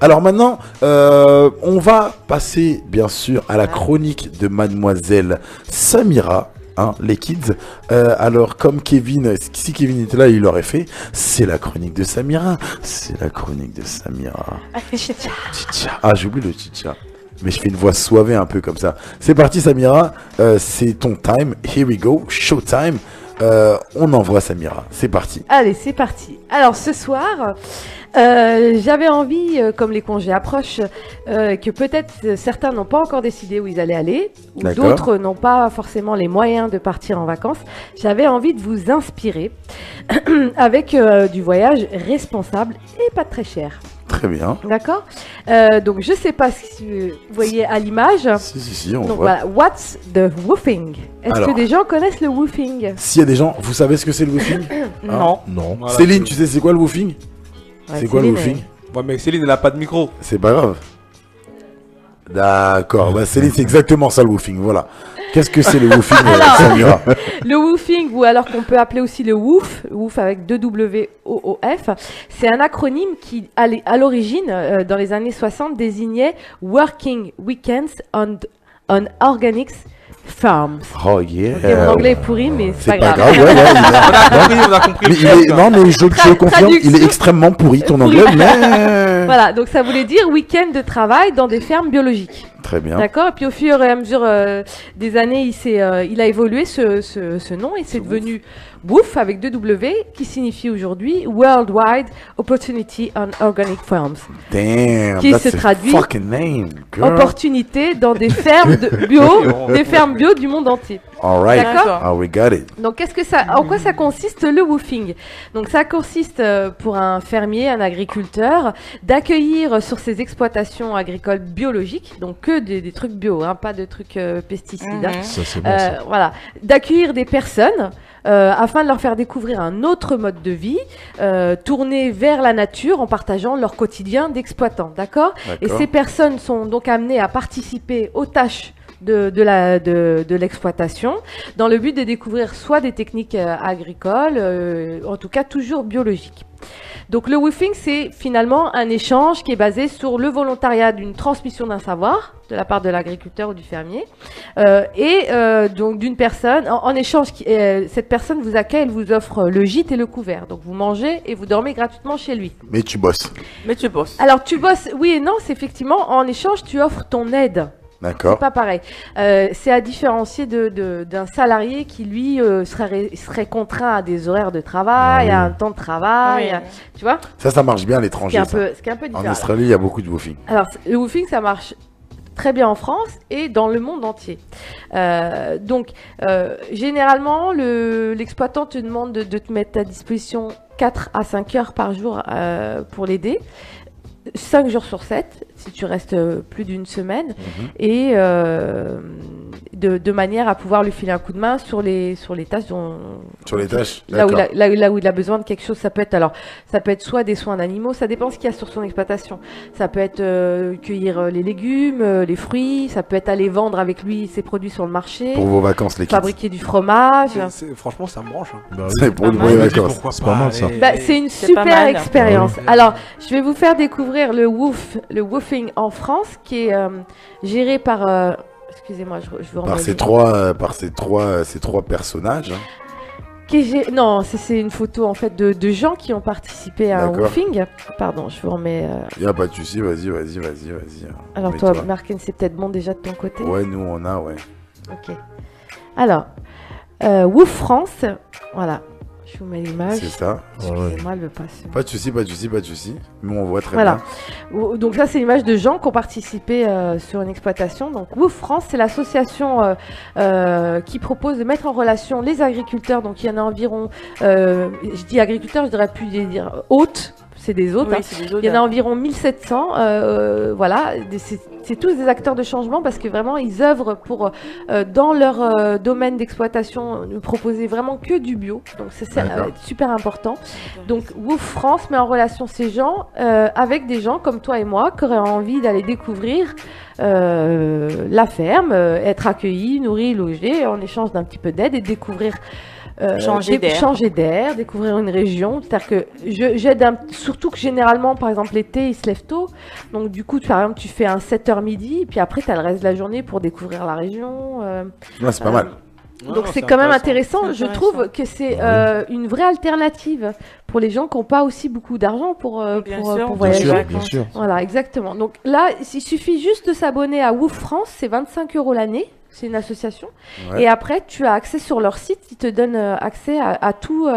Alors maintenant, on va passer bien sûr à la chronique de mademoiselle Samira. Hein, les kids. Alors comme Kevin, si Kevin était là, il l'aurait fait. C'est la chronique de Samira. C'est la chronique de Samira. Chicha. Ah, j'ai oublié le chicha. Mais je fais une voix soivée un peu comme ça. C'est parti Samira. C'est ton time. Here we go. Showtime. On envoie Samira. C'est parti. Allez, c'est parti. Alors ce soir, j'avais envie, comme les congés approchent, que peut-être certains n'ont pas encore décidé où ils allaient aller, ou D'accord. d'autres n'ont pas forcément les moyens de partir en vacances. J'avais envie de vous inspirer avec du voyage responsable et pas très cher. Très bien. D'accord. Donc je sais pas si vous voyez à l'image. Si, on Donc voit. voilà, what's the woofing? Est-ce Alors. que des gens connaissent le woofing? S'il y a des gens, vous savez ce que c'est le woofing? Non. Non. Voilà, Céline, tu sais c'est quoi le woofing? Ouais, C'est quoi le Céline, woofing? Ouais, mais Céline, elle a pas de micro. C'est pas grave. D'accord. Bah, Céline, c'est exactement ça le woofing. Voilà. Qu'est-ce que c'est le woofing, Alors. Samira? Le woofing, ou alors qu'on peut appeler aussi le woof, woof avec 2 W-O-O-F, c'est un acronyme qui, à l'origine, dans les années 60, désignait Working Weekends on Organic Farms. Oh yeah. Ok, mon anglais est pourri, mais c'est C'est pas pas grave. grave. Ouais, On a compris. Mais il est, non, mais je confirme, Traduction. il est extrêmement pourri ton anglais, mais. Voilà, donc ça voulait dire week-end de travail dans des fermes biologiques. Très bien. D'accord. Et puis au fur et à mesure des années, il a évolué ce nom et c'est devenu WOOF avec 2 W qui signifie aujourd'hui Worldwide Opportunity on Organic Farms. Damn. Qui that's se a traduit fucking name, girl. Opportunité dans des fermes des fermes bio du monde entier. All right. D'accord. Oh, we got it. Donc en quoi ça consiste le woofing? Donc ça consiste pour un fermier, un agriculteur, d'accueillir sur ses exploitations agricoles biologiques, donc que des trucs bio, hein, pas de trucs pesticides. Hein. Ça, c'est bon, ça. Voilà, d'accueillir des personnes afin de leur faire découvrir un autre mode de vie, tourné vers la nature en partageant leur quotidien d'exploitant, d'accord? Et D'accord. ces personnes sont donc amenées à participer aux tâches de l'exploitation dans le but de découvrir soit des techniques agricoles, en tout cas toujours biologiques. Donc le woofing, c'est finalement un échange qui est basé sur le volontariat d'une transmission d'un savoir de la part de l'agriculteur ou du fermier donc d'une personne en échange. Cette personne vous accueille, elle vous offre le gîte et le couvert. Donc vous mangez et vous dormez gratuitement chez lui. Mais tu bosses. Mais tu bosses. Alors tu bosses, oui et non, c'est effectivement en échange tu offres ton aide. D'accord. C'est pas pareil. C'est à différencier d'un salarié qui, lui, serait contraint à des horaires de travail, à un temps de travail. Oui. Tu vois? Ça marche bien à Ce qui l'étranger. est un ça. peu En différent. Australie, il y a beaucoup de woofing. Alors, le woofing, ça marche très bien en France et dans le monde entier. Généralement, l'exploitant te demande de te mettre à disposition 4 à 5 heures par jour pour l'aider. 5 jours sur 7, si tu restes plus d'une semaine, et de manière à pouvoir lui filer un coup de main sur les tâches Sur les tâches. là D'accord. où il a besoin de quelque chose. Ça peut être soit des soins d'animaux, ça dépend ce qu'il y a sur son exploitation. Ça peut être cueillir les légumes, les fruits, ça peut être aller vendre avec lui ses produits sur le marché, Pour vos vacances, les kids. fabriquer du fromage. Franchement, ça me branche. Hein. Bah oui. C'est pour pas les mal. vacances. Pourquoi C'est pas mal, ça. allez. Bah, c'est une C'est pas super mal. expérience. Ouais. Alors, je vais vous faire découvrir le woofing en France, qui est géré par. Excusez-moi, je vous Par renvoie. ces trois personnages. Hein. Non, c'est une photo en fait de gens qui ont participé à un D'accord. woofing. Pardon, je vous remets. Il n'y a pas de souci, vas-y. Alors toi, Marken, c'est peut-être bon déjà de ton côté. Ouais, nous on a, ouais. Ok. Alors, Woof France, voilà. Je vous mets l'image. C'est ça. Excusez-moi, elle veut pas se- Pas de souci. Mais on voit très Voilà. bien. Donc ça, c'est l'image de gens qui ont participé sur une exploitation. Donc Woof France, c'est l'association qui propose de mettre en relation les agriculteurs. Donc il y en a environ, je dis agriculteurs, je dirais plus dire hôtes. C'est des hôtes. Oui, Hein. c'est des Il y en a environ 1700. Voilà, c'est tous des acteurs de changement parce que vraiment, ils œuvrent pour, dans leur domaine d'exploitation, ne proposer vraiment que du bio. Donc, c'est D'accord. super important. Donc, Woof France met en relation ces gens avec des gens comme toi et moi qui auraient envie d'aller découvrir la ferme, être accueillis, nourris, logés en échange d'un petit peu d'aide et découvrir changer d'air, découvrir une région. C'est-à-dire que j'aide surtout que généralement, par exemple, l'été, ils se lèvent tôt. Donc, du coup, par exemple, tu fais un 7h midi, et puis après, tu as le reste de la journée pour découvrir la région. Ouais, c'est pas mal. Donc, c'est quand même intéressant. Je trouve que c'est une vraie alternative pour les gens qui n'ont pas aussi beaucoup d'argent pour voyager. Bien sûr. Voilà, exactement. Donc là, il suffit juste de s'abonner à Woof France, c'est 25 € l'année. C'est une association. Ouais. Et après, tu as accès sur leur site, ils te donnent accès à tous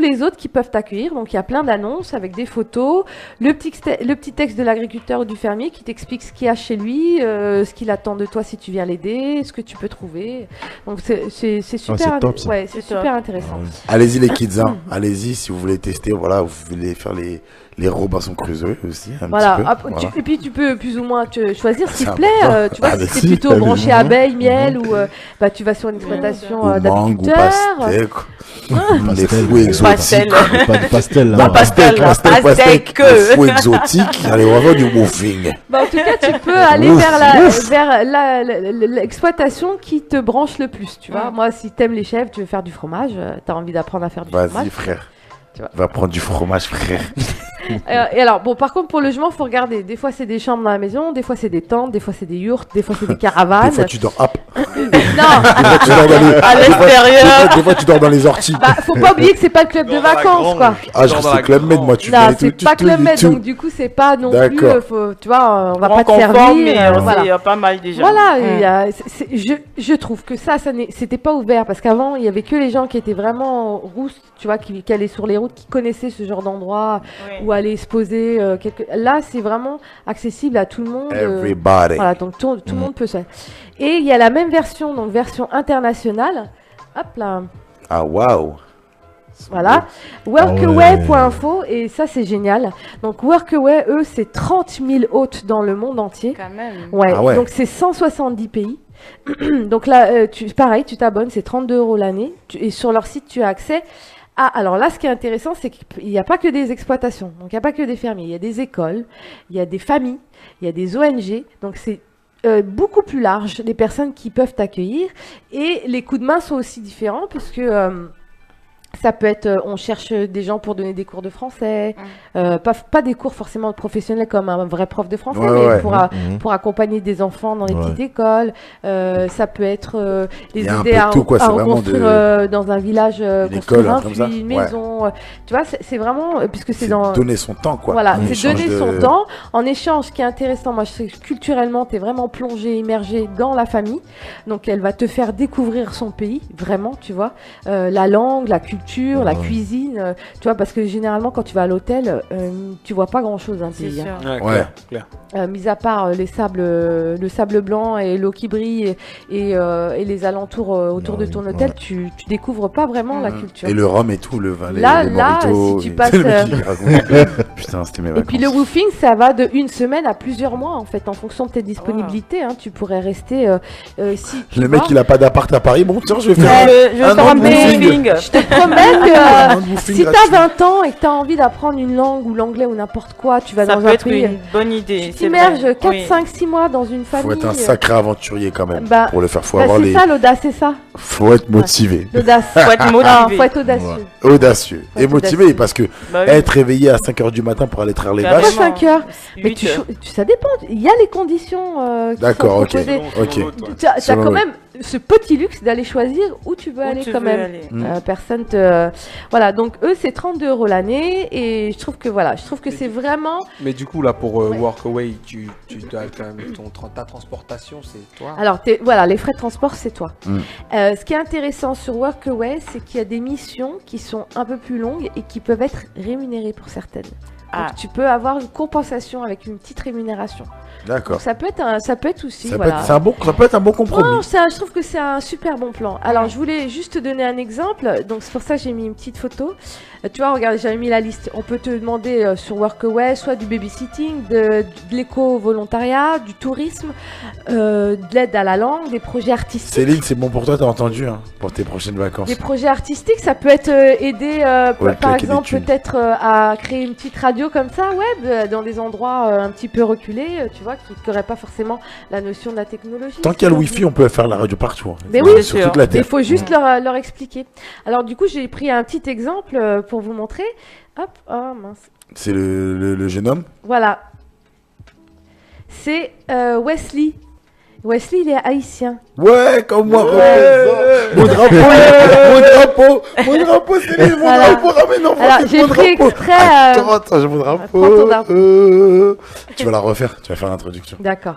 les autres qui peuvent t'accueillir. Donc, il y a plein d'annonces avec des photos, le petit texte de l'agriculteur ou du fermier qui t'explique ce qu'il y a chez lui, ce qu'il attend de toi si tu viens l'aider, ce que tu peux trouver. Donc, c'est super, c'est top, ça. ouais, c'est super intéressant. Allez-y les kids, hein. Allez-y si vous voulez tester, voilà, vous voulez faire les Robinson Crusoe aussi, un Voilà. petit peu. Ah, Voilà. et puis tu peux plus ou moins choisir ce qui C'est te plaît. important. Tu vois, Ah, si si, t'es plutôt t'as branché vu. abeille, miel, ou bah tu vas sur une exploitation Ou mangue, ou d'apiculteur. pastèque. Les Pastel. fruits exotiques. Pas de pastel là. Non, pastèque, pastèque. Les fruits exotiques. Allez, on va faire du woofing. Bah, en tout cas, tu peux aller Ouf, vers l'exploitation qui te branche le plus. Tu vois, moi, si t'aimes les chèvres, tu veux faire du fromage, t'as envie d'apprendre à faire du Vas-y, fromage. frère. Tu vois. Va prendre du fromage, frère. Et alors, bon, par contre, pour le logement, faut regarder. Des fois, c'est des chambres dans la maison, des fois, c'est des tentes, des fois, c'est des yurts, des fois, c'est des caravanes. Des fois, tu dors hop. Non, Des fois, tu dors dans les... À l'extérieur. Des fois, tu dors dans les orties. bah, faut pas oublier que c'est pas le club de Dans la vacances, grange. quoi. Ah, je Dors dans sais la Club Med, grange. moi, tu Non, fais c'est pas Club Med, donc du coup, c'est pas non plus, D'accord. tu vois, on va Grand pas te confort, servir. mais Voilà. c'est pas mal déjà. Voilà, il y a- je trouve que c'était pas ouvert parce qu'avant il y avait que les gens qui étaient vraiment rousses, tu vois, qui allaient sur les routes, qui connaissaient ce genre d'endroit Ouais. où aller se poser. Là, c'est vraiment accessible à tout le monde. Everybody. Voilà, donc tout le monde peut ça. Et il y a la même version, donc version internationale. Hop là, Ah, waouh. voilà. Workaway.info et ça c'est génial. Donc Workaway, eux, c'est 30 000 hôtes dans le monde entier. Quand même. Ouais, Ah ouais. donc c'est 170 pays. Donc là, pareil, tu t'abonnes, c'est 32 € l'année. Et sur leur site, tu as accès à... Alors là, ce qui est intéressant, c'est qu'il n'y a pas que des exploitations. Donc il n'y a pas que des fermiers. Il y a des écoles, il y a des familles, il y a des ONG. Donc c'est beaucoup plus large, les personnes qui peuvent t'accueillir. Et les coups de main sont aussi différents puisque... ça peut être, on cherche des gens pour donner des cours de français, pas des cours forcément professionnels comme un vrai prof de français, Ouais, mais ouais. pour accompagner des enfants dans les Ouais. petites écoles. Ça peut être les Il y a un aider peu à, de tout, quoi, à c'est vraiment reconstruire dans un village, Une construire école, un comme ça. puits, une Ouais. maison. Tu vois, c'est vraiment, puisque c'est C'est dans... donner son temps, quoi. Voilà, En c'est échange donner de- son temps. En échange, ce qui est intéressant, moi, je sais que culturellement, tu es vraiment plongé, immergé dans la famille. Donc, elle va te faire découvrir son pays, vraiment, tu vois. La langue, la culture, la Ouais. cuisine. Tu vois, parce que généralement, quand tu vas à l'hôtel, tu vois pas grand-chose d'un C'est pays. hein. sûr. Ouais, Ouais. clair. Mis à part le sable blanc et l'eau qui brille et les alentours autour de ton Ouais. hôtel, tu découvres pas vraiment la Mhm. culture. Et le rhum et tout, le vin, les Là, mojitos, si tu et- passes, c'est le mec qui raconte. Putain, c'était mes Et vacances. puis le woofing, ça va de une semaine à plusieurs mois en fait, en fonction de tes disponibilités. Hein, tu pourrais rester si tu Le mec, vois, il a pas d'appart à Paris. Bon, tiens, je vais Je faire je un vais faire an un de petit woofing. meeting. je te promets que un woofing si gratuit. t'as 20 ans et que t'as envie d'apprendre une langue ou l'anglais ou n'importe quoi, tu vas Ça dans peut un être pays, une bonne idée. tu c'est t'immerges vrai. 4, Oui. 5, 6 mois dans une famille. Faut être un sacré aventurier quand même Bah, pour le faire. Faut Bah, avoir c'est les. ça l'audace, c'est ça. Faut être motivé, L'audace. Faut être Non, motivé. faut être audacieux. audacieux Faut et être motivé audacieux. parce que Bah oui. être réveillé à 5h du matin pour aller traire les Carrément. vaches. Pourquoi 5 heures Mais 8 heures. ça dépend. Il y a les conditions qui D'accord, sont ok. proposées. Ok. Tu as Selon quand le- même ce petit luxe d'aller choisir où tu veux Où aller tu quand veux même. aller. Mm. Personne te... Voilà, donc eux, c'est 32 € l'année et je trouve que voilà, je trouve que c'est vraiment... Mais du coup, là, pour Ouais. Workaway, tu as quand même ta transportation, c'est toi. Alors, voilà, les frais de transport, c'est toi. Mm. Ce qui est intéressant sur Workaway, c'est qu'il y a des missions qui sont un peu plus longues et qui peuvent être rémunérées pour certaines. Ah. Donc, tu peux avoir une compensation avec une petite rémunération. D'accord. Donc, ça peut être aussi, Ça peut voilà. être- c'est un bon, ça peut être un bon compromis. Non, je trouve que c'est un super bon plan. Alors, je voulais juste te donner un exemple. Donc, c'est pour ça que j'ai mis une petite photo. Tu vois, regarde, j'avais mis la liste. On peut te demander sur Workaway soit du babysitting, de l'éco-volontariat, du tourisme, de l'aide à la langue, des projets artistiques. Céline, c'est bon pour toi, t'as entendu, hein, pour tes prochaines vacances. Des projets artistiques, ça peut être aider, Ouais, par claquer des exemple, thunes. peut-être à créer une petite radio radio comme ça, web, dans des endroits un petit peu reculés, tu vois, qui n'auraient pas forcément la notion de la technologie. Tant qu'il y a le Wi-Fi, on peut faire la radio partout. Mais oui, sur sûr. toute la il Terre. faut juste leur expliquer. Alors du coup, j'ai pris un petit exemple pour vous montrer. Hop, oh mince. C'est le jeune homme. Voilà. C'est Wesley. Wesley, il est haïtien. Ouais, comme moi. Ouais. Mon drapeau, mon drapeau, c'est lui, mon Voilà. drapeau, ramène enfant, Alors, c'est j'ai mon pris drapeau. exprès. Attends, j'ai mon drapeau. prends ton drapeau. Tu vas la refaire, tu vas faire l'introduction. D'accord.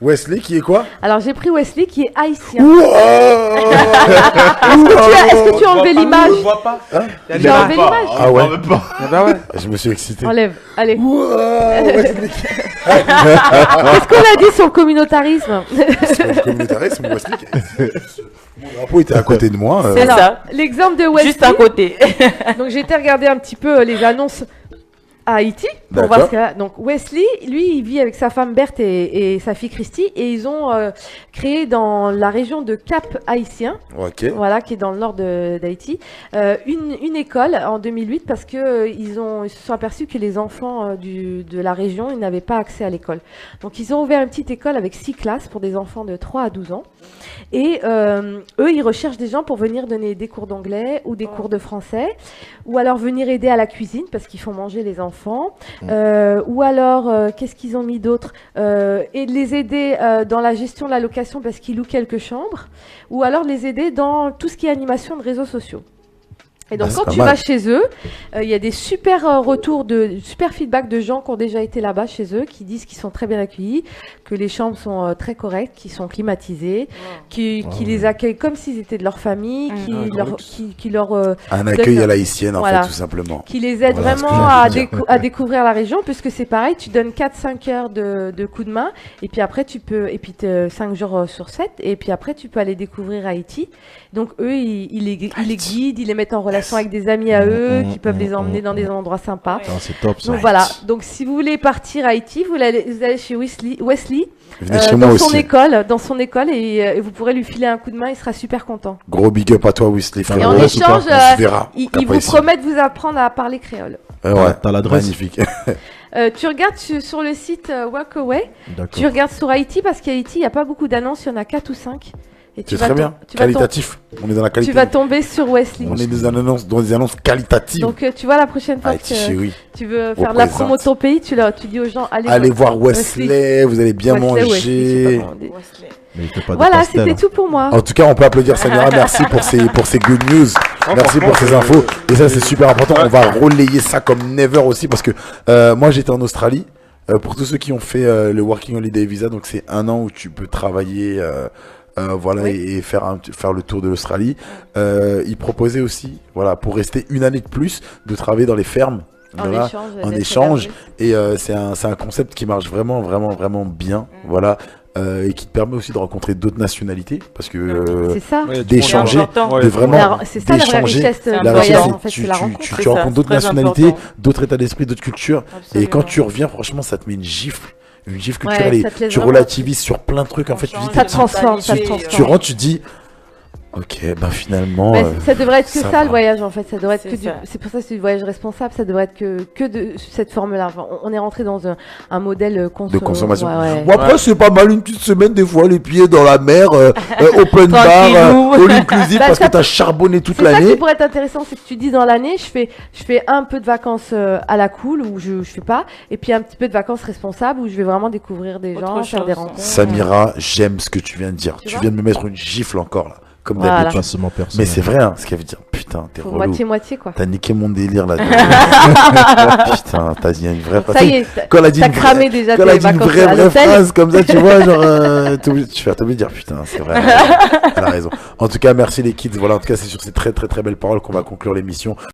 Wesley, qui est quoi? Alors, j'ai pris Wesley qui est haïtien. Ouah. Est-ce que tu as enlevé l'image? On voit pas. Hein Il y a Tu as enlevé l'image. l'image? Ah ouais. Ah bah ouais. Je me suis excité. Enlève. Allez. Ouah, Wesley. Qu'est-ce qu'on a dit sur le communautarisme? C'est le communautarisme, Wesley. Mon drapeau était à côté de moi. C'est Alors, ça. l'exemple de Wesley. Juste à côté. Donc, j'ai été regarder un petit peu les annonces à Haïti pour D'accord. voir ce qu'il y a. Donc Wesley, lui, il vit avec sa femme Berthe et sa fille Christy, et ils ont créé dans la région de Cap Haïtien, Ok. voilà, qui est dans le nord d'Haïti, une école en 2008 parce que ils se sont aperçus que les enfants de la région, ils n'avaient pas accès à l'école. Donc ils ont ouvert une petite école avec 6 classes pour des enfants de 3 à 12 ans. Et eux, ils recherchent des gens pour venir donner des cours d'anglais ou des cours de français, ou alors venir aider à la cuisine parce qu'ils font manger les enfants, ou alors, qu'est-ce qu'ils ont mis d'autre, et les aider dans la gestion de la location parce qu'ils louent quelques chambres, ou alors les aider dans tout ce qui est animation de réseaux sociaux. Et donc, Bah, c'est quand pas tu mal. vas chez eux, il y a des super retours, super feedback de gens qui ont déjà été là-bas chez eux, qui disent qu'ils sont très bien accueillis, que les chambres sont très correctes, qu'ils sont climatisées, qui les accueillent comme s'ils étaient de leur famille, qui leur Un accueil donne- à l'haïtienne, en Voilà. fait, tout simplement. qui les aide Voilà ce que vraiment j'ai à, envie de dire. à découvrir la région, puisque c'est pareil, tu donnes 4-5 heures de coup de main, et puis après tu peux, et puis 5 jours sur 7, et puis après tu peux aller découvrir Haïti. Donc eux, ils les guident, ils les mettent en relation avec des amis à eux, qui peuvent les emmener dans des endroits sympas. Ah, c'est top ça. Donc voilà, donc si vous voulez partir à Haïti, vous allez chez Wesley Venez chez moi dans son aussi. école, et vous pourrez lui filer un coup de main, il sera super content. Gros big up à toi, Wesley, Et frérot. en ouais, échange, super. On se verra. ils Après, vous ici. promettent de vous apprendre à parler créole. Ouais, T'as l'adresse? magnifique. Tu regardes sur le site Workaway, D'accord. tu regardes sur Haïti, parce qu'Haïti, il n'y a pas beaucoup d'annonces, il y en a 4 ou 5. Et C'est très bien. Qualitatif. On est dans la tu qualité. vas tomber sur Wesley. On est dans des annonces qualitatives. Donc tu vois, la prochaine fois Haïti, que chérie. tu veux faire de la Représente. promo de ton pays, tu dis aux gens, Allez voir Wesley, vous allez bien Wesley, je sais manger. pas comment on dit. Mais il fait pas de Voilà, pastel, c'était hein. tout pour moi. En tout cas, on peut applaudir Samira. Merci pour ces good news. Merci pour ces infos. Et ça, c'est super important. On va relayer ça comme never aussi parce que moi, j'étais en Australie. Pour tous ceux qui ont fait le Working Holiday Visa, donc c'est 1 an où tu peux travailler, voilà, Oui. et faire le tour de l'Australie. Ils proposaient aussi, voilà, pour rester 1 année de plus, de travailler dans les fermes. Voilà, en d'être échange. hébergé. Et c'est un concept qui marche vraiment, vraiment, vraiment bien. Voilà. Et qui te permet aussi de rencontrer d'autres nationalités parce que C'est ça. d'échanger, important. de vraiment C'est ça la vraie d'échanger. richesse C'est du un La voyage, richesse, en fait, tu, c'est la tu, rencontre. tu, C'est tu ça, rencontres d'autres très nationalités, important. d'autres états d'esprit, d'autres cultures. Et Absolument. quand tu reviens, franchement, ça te met une gifle Ouais, culturelle ça et te laisse tu vraiment- relativises sur plein de trucs. En fait, tu dis, Ça te transforme, ça te tu transforme. rentres, tu te dis, ok, ben finalement. Mais ça devrait être que ça ça, va. le voyage, en fait. Ça devrait être C'est que du... ça. C'est pour ça que c'est du voyage responsable. Ça devrait être que de cette forme-là. Enfin, on est rentré dans un modèle De consommation. Ouais. Bon, après, c'est pas mal une petite semaine, des fois, les pieds dans la mer, open bar, Tranquillou. all inclusive, Bah, parce ça- que t'as charbonné toute C'est ça qui l'année. pourrait être intéressant, c'est que tu dis dans l'année, je fais un peu de vacances à la cool où je fais pas, et puis un petit peu de vacances responsables où je vais vraiment découvrir des Autre gens, faire des chose. rencontres. Samira, j'aime ce que tu viens de dire. Tu Tu vois viens de me mettre une gifle encore, là. Comme Voilà. d'habitude. Placement Mais personnel. c'est vrai, hein, ce qu'elle veut dire. Putain, t'es Faut relou. moitié-moitié, quoi. T'as niqué mon délire là. Putain, t'as dit une vraie Ça y est, Quand elle a dit t'as une vraie- cramé déjà quand elle a tes dit une vacances vraie, à vraie l'hôtel. phrase comme ça, tu vois, genre, t'es obligé de dire, putain, c'est vrai. Elle a raison. En tout cas, merci les kids. Voilà, en tout cas, c'est sur ces très, très, très belles paroles qu'on va conclure l'émission.